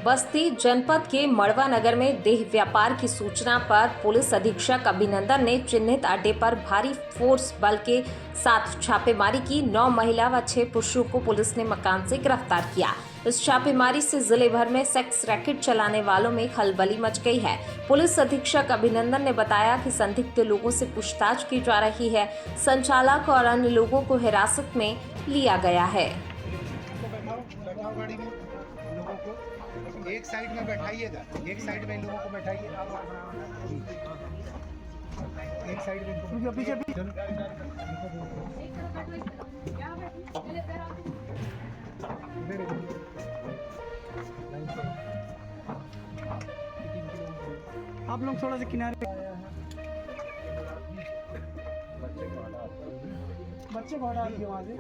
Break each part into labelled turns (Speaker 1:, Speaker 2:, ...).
Speaker 1: बस्ती जनपद के मड़वा नगर में देह व्यापार की सूचना पर पुलिस अधीक्षक अभिनंदन ने चिन्हित अड्डे पर भारी फोर्स बल के साथ छापेमारी की। 9 महिला व 6 पुरुषों को पुलिस ने मकान से गिरफ्तार किया। इस छापेमारी से जिले भर में सेक्स रैकेट चलाने वालों में खलबली मच गई है। पुलिस अधीक्षक अभिनंदन ने बताया कि संदिग्ध लोगों से पूछताछ की जा रही है। संचालक और अन्य लोगों को हिरासत में लिया गया है।
Speaker 2: एक साइड में बैठाइएगा, एक साइड में इन लोगों को बैठाइए, एक साइड में पीछे
Speaker 3: आप लोग थोड़ा सा किनारे। बच्चे को हटा दिए वहाँ से।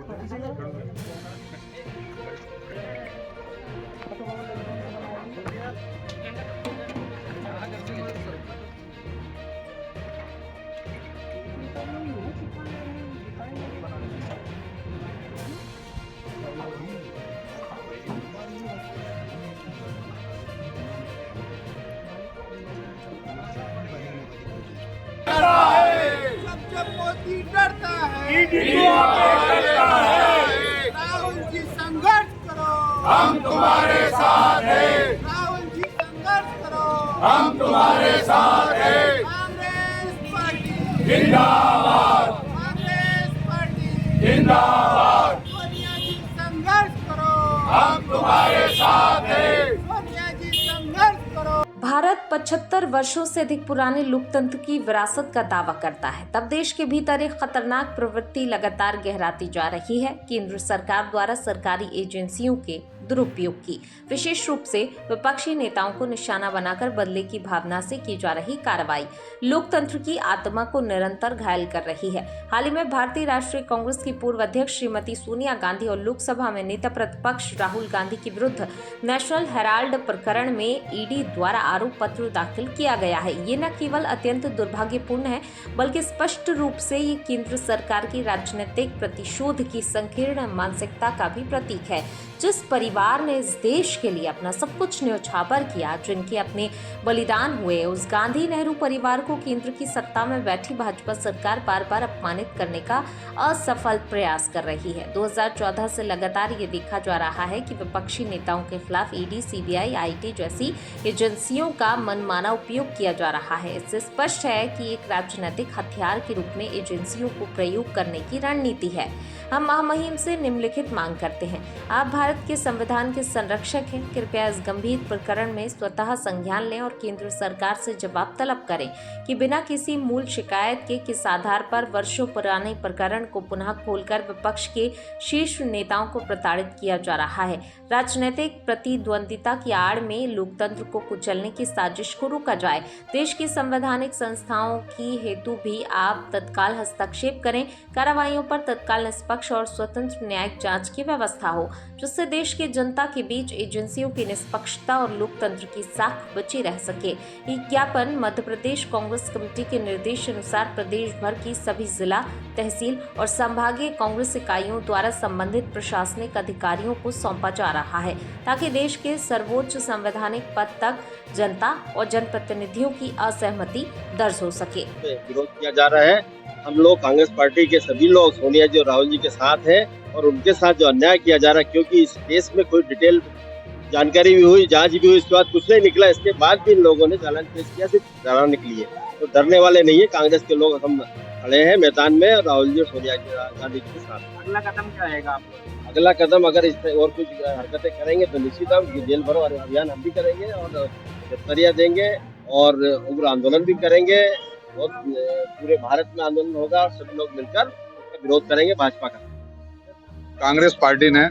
Speaker 4: मोदी डरता है, राहुल जी संघर्ष करो,
Speaker 5: हम तुम्हारे साथ हैं।
Speaker 4: राहुल जी संघर्ष करो,
Speaker 5: हम तुम्हारे साथ हैं।
Speaker 4: कांग्रेस पार्टी
Speaker 5: जिंदाबाद,
Speaker 4: कांग्रेस पार्टी
Speaker 5: जिंदाबाद,
Speaker 4: सोनिया जी संघर्ष करो,
Speaker 5: हम तुम्हारे साथ हैं।
Speaker 4: सोनिया जी संघर्ष करो।
Speaker 1: भारत 75 वर्षों से अधिक पुराने लोकतंत्र की विरासत का दावा करता है, तब देश के भीतर एक खतरनाक प्रवृत्ति लगातार गहराती जा रही है। केंद्र सरकार द्वारा सरकारी एजेंसियों के दुरुपयोग की, विशेष रूप से विपक्षी नेताओं को निशाना बनाकर बदले की भावना से की जा रही कार्रवाई लोकतंत्र की आत्मा को निरंतर घायल कर रही है। हाल ही में भारतीय राष्ट्रीय कांग्रेस की पूर्व अध्यक्ष श्रीमती सोनिया गांधी और लोकसभा में नेता प्रतिपक्ष राहुल गांधी के विरुद्ध नेशनल हेराल्ड प्रकरण में ईडी द्वारा आरोप पत्र दाखिल किया गया है। ये न केवल अत्यंत दुर्भाग्यपूर्ण है, बल्कि स्पष्ट रूप से ये केंद्र सरकार की राजनीतिक प्रतिशोध की संकीर्ण मानसिकता का भी प्रतीक है। जिस परिवार ने इस देश के लिए अपना सब कुछ न्यौछावर किया, जिनके अपने बलिदान हुए, उस गांधी नेहरू परिवार को केंद्र की सत्ता में बैठी भाजपा सरकार बार बार अपमानित करने का असफल प्रयास कर रही है। 2014 से लगातार ये देखा जा रहा है कि विपक्षी नेताओं के खिलाफ ईडी, सीबीआई, आईटी जैसी एजेंसियों का मनमाना उपयोग किया जा रहा है। इससे स्पष्ट है कि एक राजनीतिक हथियार के रूप में एजेंसियों को प्रयोग करने की रणनीति है। हम महामहिम से निम्नलिखित मांग करते हैं। आप भारत के संविधान के संरक्षक हैं, कृपया इस गंभीर प्रकरण में स्वतः संज्ञान लें और केंद्र सरकार से जवाब तलब करें कि बिना किसी मूल शिकायत के किस आधार पर वर्षों पुराने प्रकरण को पुनः खोलकर विपक्ष के शीर्ष नेताओं को प्रताड़ित किया जा रहा है। राजनीतिक प्रतिद्वंदिता की आड़ में लोकतंत्र को कुचलने की साजिश को रोका जाए। देश की संवैधानिक संस्थाओं की हेतु भी आप तत्काल हस्तक्षेप करें। कार्रवाइयों पर तत्काल निष्पक्ष और स्वतंत्र न्यायिक जांच की व्यवस्था हो, जिससे देश की जनता के बीच एजेंसियों की निष्पक्षता और लोकतंत्र की साख बची रह सके। ये ज्ञापन मध्य प्रदेश कांग्रेस कमेटी के निर्देश अनुसार प्रदेश भर की सभी जिला, तहसील और संभागीय कांग्रेस इकाइयों द्वारा संबंधित प्रशासनिक अधिकारियों को सौंपा जा रहा है, ताकि देश के सर्वोच्च संवैधानिक पद तक जनता और जनप्रतिनिधियों की असहमति दर्ज हो सके।
Speaker 6: विरोध किया जा रहा है। हम लोग कांग्रेस पार्टी के सभी लोग सोनिया जी और राहुल जी के साथ हैं और उनके साथ जो अन्याय किया जा रहा है, क्योंकि इस केस में कोई डिटेल जानकारी भी हुई, जांच भी हुई, इसके बाद कुछ नहीं निकला। इसके बाद भी इन लोगों ने चालान पेश किया, सिर्फ चालान निकली है। तो डरने वाले नहीं है। कांग्रेस के लोग हम खड़े हैं मैदान में और राहुल जी और सोनिया गांधी जी के साथ।
Speaker 3: अगला कदम क्या रहेगा आप?
Speaker 6: अगला कदम अगर इस और कुछ हरकतें करेंगे तो निश्चित हम जेल भरो अभियान हम भी करेंगे और गिरफ्तारियां देंगे और उग्र आंदोलन भी करेंगे और पूरे भारत में आंदोलन होगा और सभी लोग मिलकर उसका विरोध करेंगे भाजपा का।
Speaker 5: कांग्रेस पार्टी ने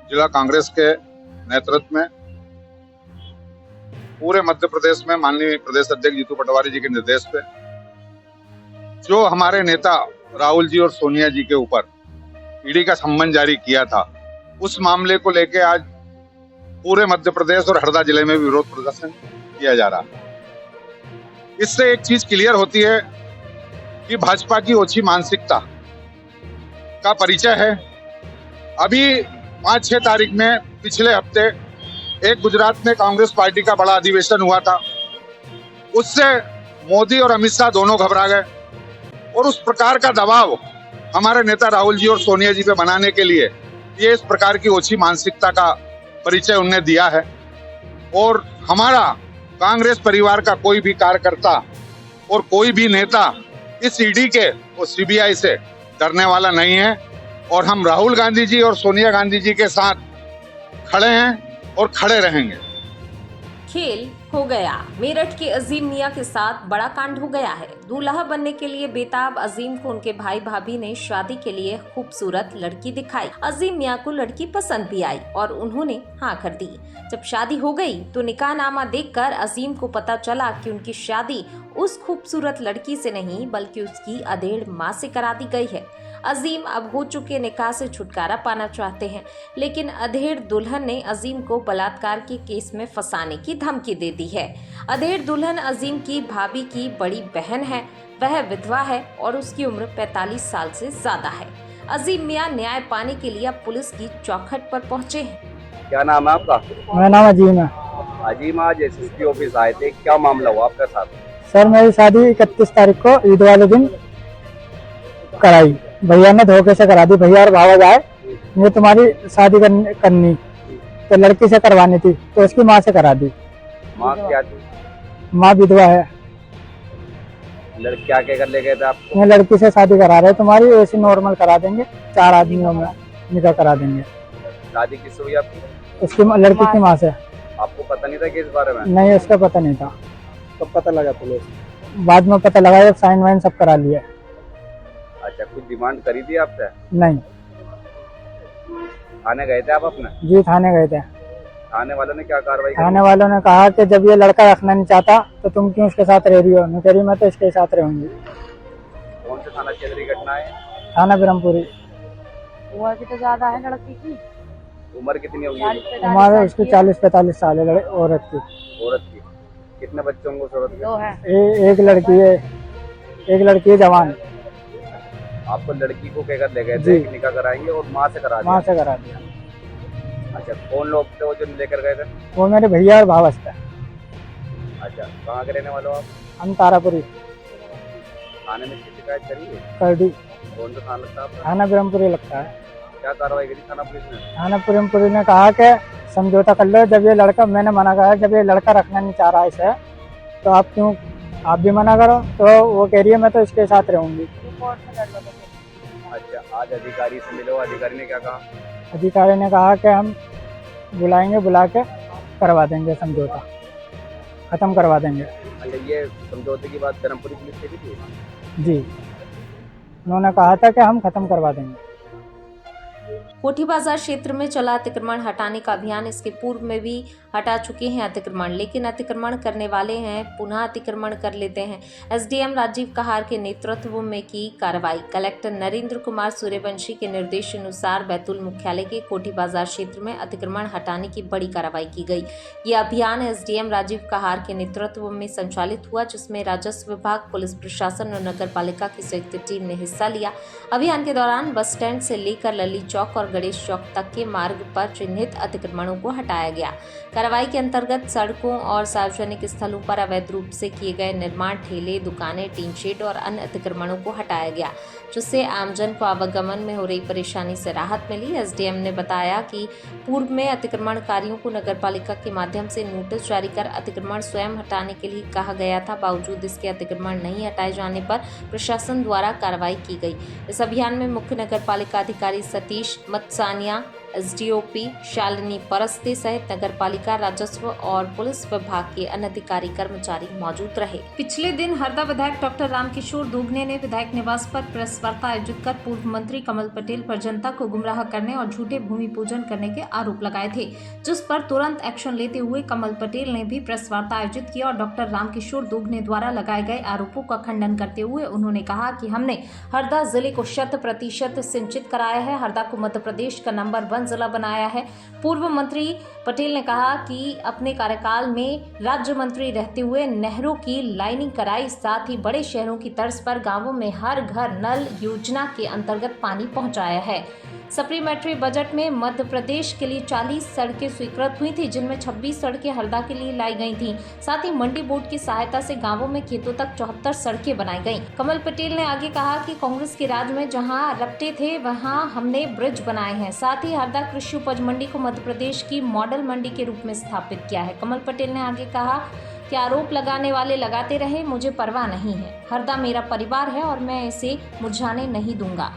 Speaker 5: जिला कांग्रेस के नेतृत्व में पूरे मध्य प्रदेश में माननीय प्रदेश अध्यक्ष जीतू पटवारी जी के निर्देश पे जो हमारे नेता राहुल जी और सोनिया जी के ऊपर ईडी का सम्मन जारी किया था, उस मामले को लेकर आज पूरे मध्य प्रदेश और हरदा जिले में विरोध प्रदर्शन किया जा रहा है। इससे एक चीज क्लियर होती है कि भाजपा की ओछी मानसिकता का परिचय है। अभी 5-6 तारीख में पिछले हफ्ते एक गुजरात में कांग्रेस पार्टी का बड़ा अधिवेशन हुआ था, उससे मोदी और अमित शाह दोनों घबरा गए और उस प्रकार का दबाव हमारे नेता राहुल जी और सोनिया जी पे बनाने के लिए ये इस प्रकार की ओछी मानसिकता का परिचय उनने दिया है। और हमारा कांग्रेस परिवार का कोई भी कार्यकर्ता और कोई भी नेता इस ईडी के और सीबीआई से डरने वाला नहीं है और हम राहुल गांधी जी और सोनिया गांधी जी के साथ खड़े हैं और खड़े रहेंगे।
Speaker 1: खेल हो गया। मेरठ के अजीम मियां के साथ बड़ा कांड हो गया है। दूल्हा बनने के लिए बेताब अजीम को उनके भाई भाभी ने शादी के लिए खूबसूरत लड़की दिखाई। अजीम मियां को लड़की पसंद भी आई और उन्होंने हाँ कर दी। जब शादी हो गई तो निकाहनामा देखकर अजीम को पता चला कि उनकी शादी उस खूबसूरत लड़की से नहीं बल्कि उसकी अधेड़ माँ से करा दी गई है। अजीम अब हो चुके निकाह से छुटकारा पाना चाहते हैं, लेकिन अधेड़ दुल्हन ने अजीम को बलात्कार के केस में फंसाने की धमकी दे दी है। अधेड़ दुल्हन अजीम की भाभी की बड़ी बहन है, वह विधवा है और उसकी उम्र 45 साल से ज्यादा है। अजीम मियां न्याय पाने के लिए अब पुलिस की चौखट पर पहुंचे हैं।
Speaker 7: क्या नाम है आपका?
Speaker 3: मेरा नाम अजीम है।
Speaker 7: अजीम, आज एसएसपी ऑफिस आए थे, क्या मामला हुआ आपके साथ?
Speaker 3: सर मेरी शादी 31 तारीख को ईद वाले दिन कराई। भैया ने धोखे से करा दी। भैया और भावा जाए मुझे तुम्हारी शादी करनी तो लड़की से करवानी थी तो उसकी माँ से करा दी।
Speaker 7: माँ क्या थी?
Speaker 3: माँ विधवा है।
Speaker 7: लड़की क्या कर ले गए थे आपको?
Speaker 3: मैं लड़की से शादी करा रहे तुम्हारी ऐसी नॉर्मल करा देंगे, 4 आदमियों में निकाह करा देंगे।
Speaker 7: शादी किससे हुई आपकी?
Speaker 3: उसकी लड़की की माँ से।
Speaker 7: आपको पता नहीं था कि इस बारे में?
Speaker 3: नहीं, उसका पता नहीं था।
Speaker 7: कब पता लगा पुलिस?
Speaker 3: बाद में पता लगा जब साइन वाइन सब करा लिया।
Speaker 7: अच्छा, कुछ डिमांड करी थी आपसे?
Speaker 3: नहीं।
Speaker 7: थाने गए थे आप अपने?
Speaker 3: जी थाने गए थे।
Speaker 7: थाने वालों ने क्या कार्रवाई
Speaker 3: थाने
Speaker 7: करी?
Speaker 3: वालों ने कहा कि जब ये लड़का रखना नहीं चाहता तो तुम क्यों उसके साथ रह रही हो? मैं कह रही मैं तो इसके साथ रहूंगी।
Speaker 7: कौन से थाना क्षेत्र की घटना है?
Speaker 3: थाना ब्रह्मपुरी।
Speaker 8: उम्र भी तो ज्यादा है लड़की की।
Speaker 7: उम्र कितनी होगी?
Speaker 3: हमारे उसकी 40-45 साल है औरत की।
Speaker 7: औरत की। कितने बच्चे होंगे उस औरत के?
Speaker 8: 2 है।
Speaker 3: एक लड़की है जवान।
Speaker 7: आपको लड़की को कहकर ले गए थे
Speaker 3: जी।
Speaker 7: कि निकाह कराएंगे और माँ से करा
Speaker 3: माँ
Speaker 7: दिया?
Speaker 3: से करा दिया।
Speaker 7: अच्छा, कौन लोग थे वो जो लेकर गए थे?
Speaker 3: वो मेरे भैया और भावस थे।
Speaker 7: अच्छा, कहाँ के रहने वाले हो आप?
Speaker 3: हम तारापुरी
Speaker 7: थाने में किसी शिकायत करी है?
Speaker 3: कर दी।
Speaker 7: कौन सा थाना लगता है आपका?
Speaker 3: थाना ब्रह्मपुरी लगता है।
Speaker 7: क्या कार्रवाई करी थाना पुलिस ने?
Speaker 3: थाना ब्रह्मपुरी ने कहा कि समझौता कर लो। जब ये लड़का, मैंने मना करा जब ये लड़का रखना नहीं चाह रहा इसे तो आप भी मना करो। तो वो कह रही है मैं तो इसके साथ रहूंगी।
Speaker 8: रिपोर्ट से कर लो।
Speaker 7: अच्छा, आज अधिकारी से मिलो, अधिकारी ने क्या कहा?
Speaker 3: अधिकारी ने कहा कि हम बुलाएंगे, बुला के करवा देंगे समझौता, खत्म करवा देंगे।
Speaker 7: अच्छा, ये समझौते की बात धर्मपुरी पुलिस से भी थी?
Speaker 3: जी, उन्होंने कहा था कि हम खत्म करवा देंगे।
Speaker 1: कोठी बाजार क्षेत्र में चला अतिक्रमण हटाने का अभियान इसके पूर्व में भी हटा चुके हैं अतिक्रमण, लेकिन अतिक्रमण करने वाले हैं पुनः अतिक्रमण कर लेते हैं। एसडीएम राजीव कहार के नेतृत्व में की कार्रवाई। कलेक्टर नरेंद्र कुमार सूर्यवंशी के निर्देशानुसार बैतूल मुख्यालय के कोठी बाजार क्षेत्र में अतिक्रमण हटाने की बड़ी कार्रवाई की गई। यह अभियान एसडीएम राजीव कहार के नेतृत्व में संचालित हुआ, जिसमें राजस्व विभाग, पुलिस प्रशासन और नगर पालिका की संयुक्त टीम ने हिस्सा लिया। अभियान के दौरान बस स्टैंड से लेकर लली चौक और गणेश चौक तक के मार्ग पर चिन्हित अतिक्रमणों को हटाया गया। कार्रवाई के अंतर्गत सड़कों और सार्वजनिक स्थलों पर अवैध रूप से किए गए निर्माण, ठेले, दुकानें, टीन शेड और अन्य अतिक्रमणों को हटाया गया, जिससे आमजन को आवागमन में हो रही परेशानी से राहत मिली। एसडीएम ने बताया कि पूर्व में अतिक्रमणकारियों को नगरपालिका के माध्यम से नोटिस जारी कर अतिक्रमण स्वयं हटाने के लिए कहा गया था। बावजूद इसके अतिक्रमण नहीं हटाए जाने पर प्रशासन द्वारा कार्रवाई की गई। इस अभियान में मुख्य नगरपालिका अधिकारी सतीश मत्सानिया, एसडीओपी शालिनी परस्ते सहित नगरपालिका, राजस्व और पुलिस विभाग के अन्य अधिकारी कर्मचारी मौजूद रहे। पिछले दिन हरदा विधायक डॉक्टर रामकिशोर दोगने ने विधायक निवास पर प्रेस वार्ता आयोजित कर पूर्व मंत्री कमल पटेल पर जनता को गुमराह करने और झूठे भूमि पूजन करने के आरोप लगाए थे, जिस पर तुरंत एक्शन लेते हुए कमल पटेल ने भी प्रेस वार्ता आयोजित किया और डॉक्टर रामकिशोर दोगने द्वारा लगाए गए आरोपों का खंडन करते हुए उन्होंने कहा कि हमने हरदा जिले को 100% सिंचित कराया है, हरदा को मध्य प्रदेश का नंबर 1 जिला बनाया है। पूर्व मंत्री पटेल ने कहा कि अपने कार्यकाल में राज्य मंत्री रहते हुए नहरों की लाइनिंग कराई, साथ ही बड़े शहरों की तर्ज पर गांवों में हर घर नल योजना के अंतर्गत पानी पहुंचाया है। सप्लीमेंट्री बजट में मध्य प्रदेश के लिए 40 सड़कें स्वीकृत हुई थी, जिनमें 26 सड़कें हरदा के लिए लाई गई थीं। साथ ही मंडी बोर्ड की सहायता से गांवों में खेतों तक 74 सड़कें बनाई गईं। कमल पटेल ने आगे कहा कि कांग्रेस के राज में जहां रपटे थे वहां हमने ब्रिज बनाए हैं। साथ ही हरदा कृषि उपज मंडी को मध्य प्रदेश की मॉडल मंडी के रूप में स्थापित किया है। कमल पटेल ने आगे कहा कि आरोप लगाने वाले लगाते रहे, मुझे परवाह नहीं है। हरदा मेरा परिवार है और मैं इसे मुरझाने नहीं दूंगा।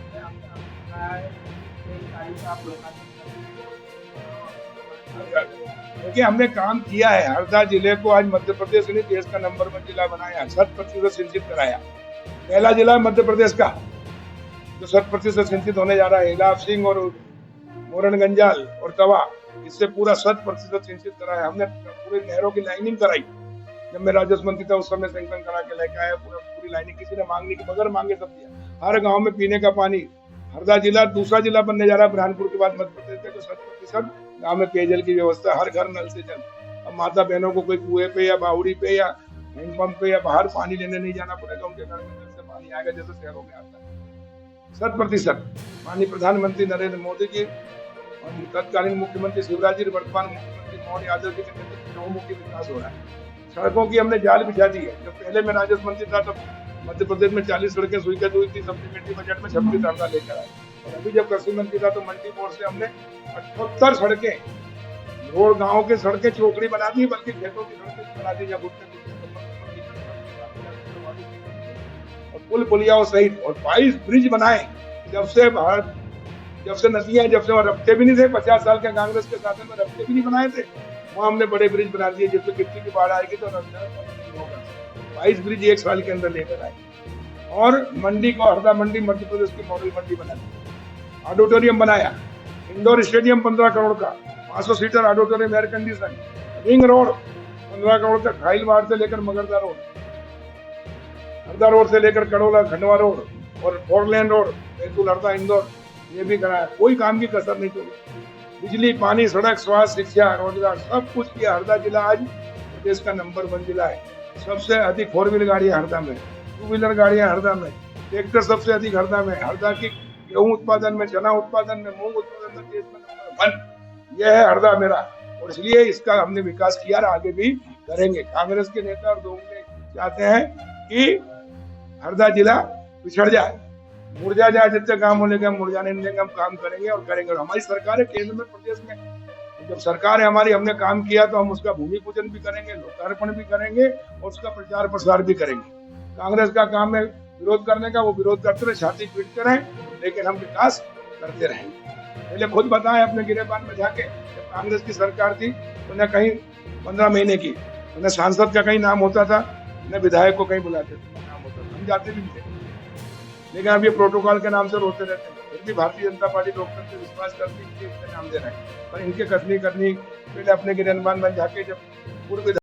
Speaker 9: देखिए, हमने काम किया है। हरदा जिले को आज मध्य प्रदेश ने देश का नंबर 1 जिला बनाया, 100% सिंचित कराया। पहला जिला मध्य प्रदेश का जो 100% सिंचित होने जा रहा है। इलाफ सिंह और मोरनगंजाल और तवा, इससे पूरा 100% सिंचित कराया। हमने पूरी नहरों की लाइनिंग कराई। जब मैं राजस्व मंत्री था उस समय सैंक्शन करा के लेके आया पूरी लाइनिंग। किसी ने मांगने के बगैर मांगे सब दिया। हर गाँव में पीने का पानी। हरदा जिला दूसरा जिला बनने जा रहा है बुरहानपुर के बाद मध्य प्रदेश में। 100% गाँव में पेयजल की व्यवस्था, हर घर नल से जल। अब माता बहनों को कोई कुएं पे या बावड़ी पे या हैंडपंप पे या बाहर पानी लेने नहीं जाना पड़ेगा। उनके घर में नल से पानी आएगा जैसे शहरों में आता है। 100% माननीय प्रधानमंत्री नरेंद्र मोदी जी और तत्कालीन मुख्यमंत्री शिवराज जी, वर्तमान मुख्यमंत्री मोहन यादव जी के नेतृत्व में चहुमुखी विकास हो रहा है। सड़कों की हमने जाल बिछा दी है। जब पहले मैं राजस्व मंत्री था तब मध्य प्रदेश में 40 सड़कें स्वीकृत हुई थी। सप्लीमेंट्री बजट में 26 हरदा लेकर आए। और अभी जब कृषि मंत्री था तो मंडी बोर्ड से हमने 78 सड़कें, रोड गाँव के सड़कें चौकड़ी बना दी, बल्कि खेतों की सड़कें बना दी। जब और पुल पुलियाओं सहित और 22 ब्रिज बनाए। जब से नदियां, जब से रफ्ते भी नहीं थे, 50 साल के कांग्रेस के शासन में रफ्ते भी नहीं बनाए थे, वहाँ हमने बड़े ब्रिज बना दिए। जिसमें कितनी की बाढ़ आएगी तो 22 ब्रिज 1 साल के अंदर लेकर आए। और मंडी को हरदा मंडी मध्य प्रदेश की मॉडल मंडी बना दी। ऑडिटोरियम बनाया, इंडोर स्टेडियम 15 करोड़ का, 500 seater auditorium, air condition, ring road 15 crore का, खाइलवाड़ से लेकर मगरदा रोड, हरदा रोड से लेकर कड़ोला खंडवा रोड और 4 लेन रोड बैतूल हरदा इंदौर, ये भी कराया। कोई काम की कसर नहीं छोड़ी। बिजली, पानी, सड़क, स्वास्थ्य, शिक्षा, रोजगार, सब कुछ किया। हरदा जिला आज देश का नंबर 1 जिला है। सबसे अधिक 4 व्हीलर गाड़ियां हरदा में, 2 व्हीलर गाड़ियां हरदा में, ट्रैक्टर सबसे अधिक हरदा में। हरदा की गेहूं उत्पादन में, चना उत्पादन में, मूंग उत्पादन में देश में नंबर 1। यह है हरदा मेरा, और इसलिए इसका हमने विकास किया और आगे भी करेंगे। कांग्रेस के नेता और दोगले चाहते हैं कि हरदा जिला पिछड़ जाए, मुरझा जाए। जितने काम होने के हम मुरझाने नहीं देंगे, हम काम करेंगे और करेंगे। और हमारी सरकार है केंद्र में, प्रदेश में। जब सरकार है हमारी, हमने काम किया तो हम उसका भूमि पूजन भी करेंगे, लोकार्पण भी करेंगे और उसका प्रचार प्रसार भी करेंगे। कांग्रेस का काम है विरोध करने का, वो विरोध करते रहे, छाती पीटते रहे, लेकिन हम विकास करते रहेंगे। पहले खुद बताएं अपने गिरेबान में जाके, जब कांग्रेस की सरकार थी तो न कहीं 15 महीने की, न सांसद का कहीं नाम होता था, न विधायक को कहीं बुलाते थे, नाम होता था, हम जाते भी थे। लेकिन अब ये प्रोटोकॉल के नाम से रोते रहते हैं। फिर भी भारतीय जनता पार्टी लोकतंत्र पे विश्वास करती है, इसके नाम दे रहे हैं। पर इनके कथनी पहले अपने गिरेबान में जाके जब पूर्व